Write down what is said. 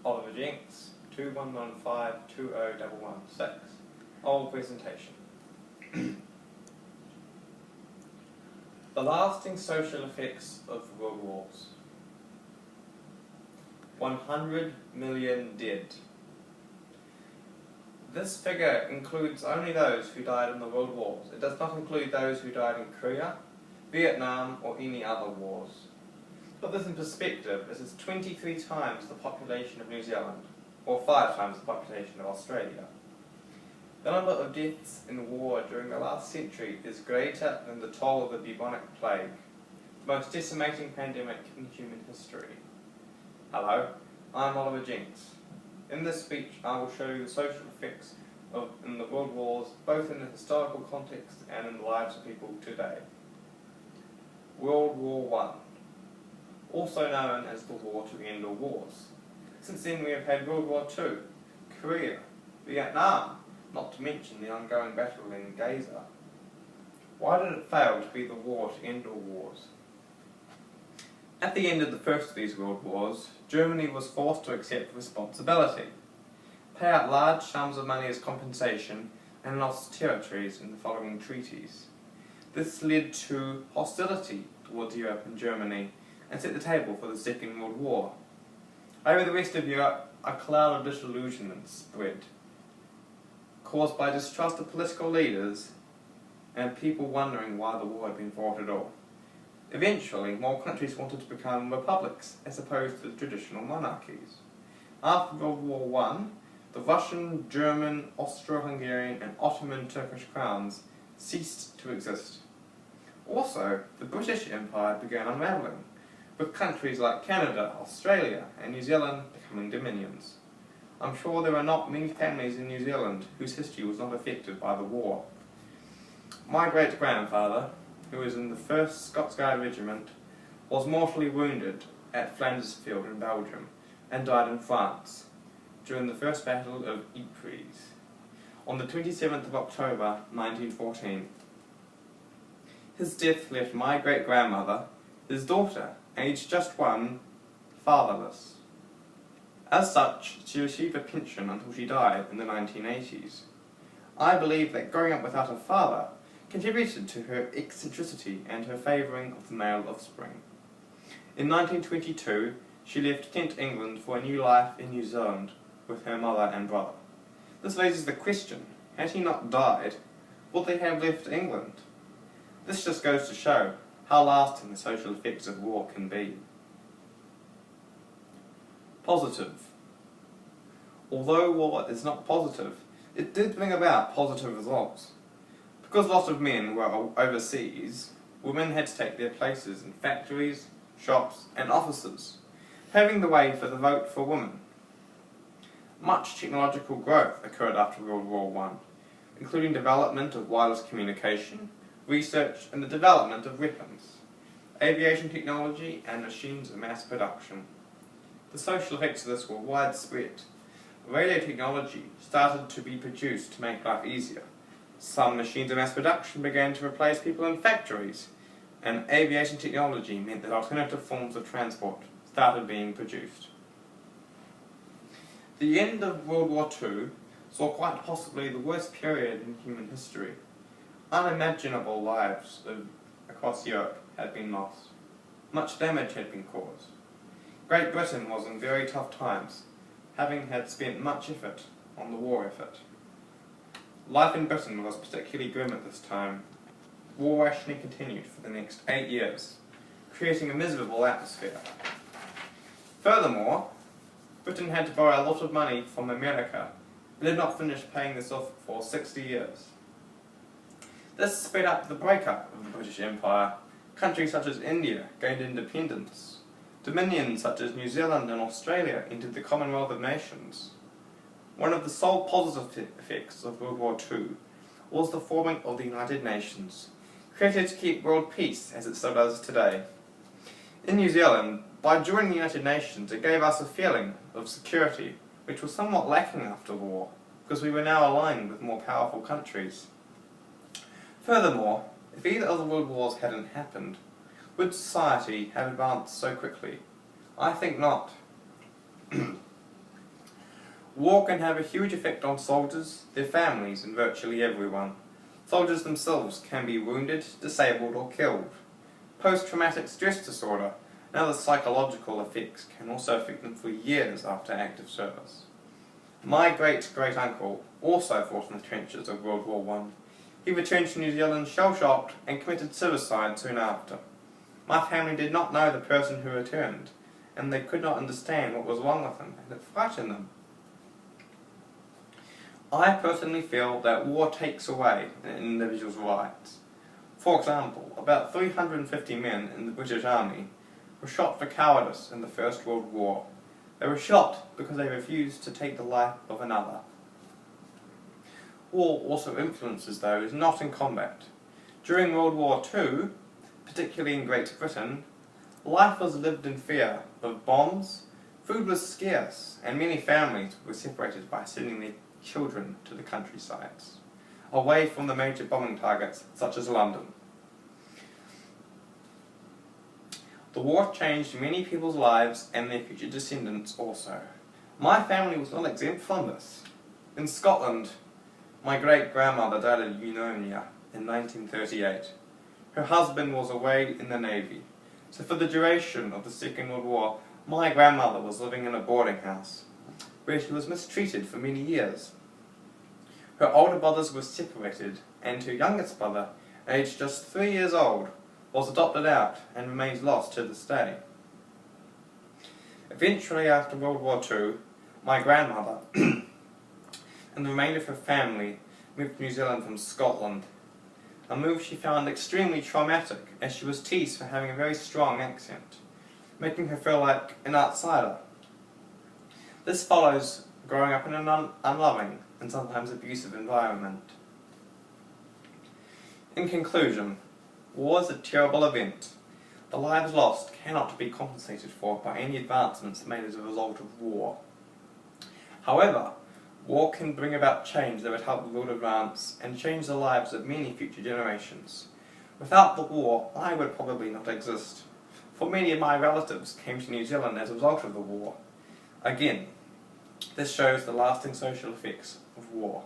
Oliver Jenks, 21152016. Old presentation. The lasting social effects of world wars. 100 million dead. This figure includes only those who died in the world wars. It does not include those who died in Korea, Vietnam, or any other wars. To put this in perspective, this is 23 times the population of New Zealand, or 5 times the population of Australia. The number of deaths in war during the last century is greater than the toll of the bubonic plague, the most decimating pandemic in human history. Hello, I'm Oliver Jenks. In this speech I will show you the social effects in the world wars, both in the historical context and in the lives of people today. World War I, also known as the war to end all wars. Since then we have had World War II, Korea, Vietnam, not to mention the ongoing battle in Gaza. Why did it fail to be the war to end all wars? At the end of the first of these world wars, Germany was forced to accept responsibility, pay out large sums of money as compensation, and lost territories in the following treaties. This led to hostility towards Europe and Germany, and set the table for the Second World War. Over the rest of Europe, a cloud of disillusionment spread, caused by distrust of political leaders and people wondering why the war had been fought at all. Eventually, more countries wanted to become republics as opposed to the traditional monarchies. After World War I, the Russian, German, Austro-Hungarian and Ottoman Turkish crowns ceased to exist. Also, the British Empire began unravelling, with countries like Canada, Australia and New Zealand becoming dominions. I'm sure there are not many families in New Zealand whose history was not affected by the war. My great-grandfather, who was in the 1st Scots Guard Regiment, was mortally wounded at Flanders Field in Belgium and died in France during the First Battle of Ypres on the 27th of October 1914. His death left my great-grandmother, his daughter, aged just 1, fatherless. As such, she received a pension until she died in the 1980s. I believe that growing up without a father contributed to her eccentricity and her favouring of the male offspring. In 1922, she left Kent, England for a new life in New Zealand with her mother and brother. This raises the question, had he not died, would they have left England? This just goes to show how lasting the social effects of war can be. Positive. Although war is not positive, it did bring about positive results. Because lots of men were overseas, women had to take their places in factories, shops and offices, paving the way for the vote for women. Much technological growth occurred after World War I, including development of wireless communication, research and the development of weapons, aviation technology and machines of mass production. The social effects of this were widespread. Radio technology started to be produced to make life easier. Some machines of mass production began to replace people in factories, and aviation technology meant that alternative forms of transport started being produced. The end of World War II saw quite possibly the worst period in human history. Unimaginable lives across Europe had been lost. Much damage had been caused. Great Britain was in very tough times, having had spent much effort on the war effort. Life in Britain was particularly grim at this time. War rationing continued for the next 8 years, creating a miserable atmosphere. Furthermore, Britain had to borrow a lot of money from America, but did not finish paying this off for 60 years. This sped up the breakup of the British Empire. Countries such as India gained independence. Dominions such as New Zealand and Australia entered the Commonwealth of Nations. One of the sole positive effects of World War II was the forming of the United Nations, created to keep world peace as it still does today. In New Zealand, by joining the United Nations, it gave us a feeling of security, which was somewhat lacking after the war, because we were now aligned with more powerful countries. Furthermore, if either of the world wars hadn't happened, would society have advanced so quickly? I think not. War can have a huge effect on soldiers, their families, and virtually everyone. Soldiers themselves can be wounded, disabled, or killed. Post-traumatic stress disorder and other psychological effects can also affect them for years after active service. My great-great-uncle also fought in the trenches of World War I. He returned to New Zealand shell-shocked and committed suicide soon after. My family did not know the person who returned, and they could not understand what was wrong with him, and it frightened them. I personally feel that war takes away an individual's rights. For example, about 350 men in the British Army were shot for cowardice in the First World War. They were shot because they refused to take the life of another. War also influences those not in combat. During World War II, particularly in Great Britain, life was lived in fear of bombs, food was scarce, and many families were separated by sending their children to the countrysides, away from the major bombing targets such as London. The war changed many people's lives and their future descendants also. My family was not exempt from this. In Scotland, my great-grandmother died of pneumonia in 1938. Her husband was away in the Navy, so for the duration of the Second World War, my grandmother was living in a boarding house, where she was mistreated for many years. Her older brothers were separated, and her youngest brother, aged just 3 years old, was adopted out and remains lost to this day. Eventually, after World War II, my grandmother and the remainder of her family moved to New Zealand from Scotland, a move she found extremely traumatic as she was teased for having a very strong accent, making her feel like an outsider. This follows growing up in an unloving and sometimes abusive environment. In conclusion, war is a terrible event. The lives lost cannot be compensated for by any advancements made as a result of war. However, war can bring about change that would help the world advance and change the lives of many future generations. Without the war, I would probably not exist, for many of my relatives came to New Zealand as a result of the war. Again, this shows the lasting social effects of war.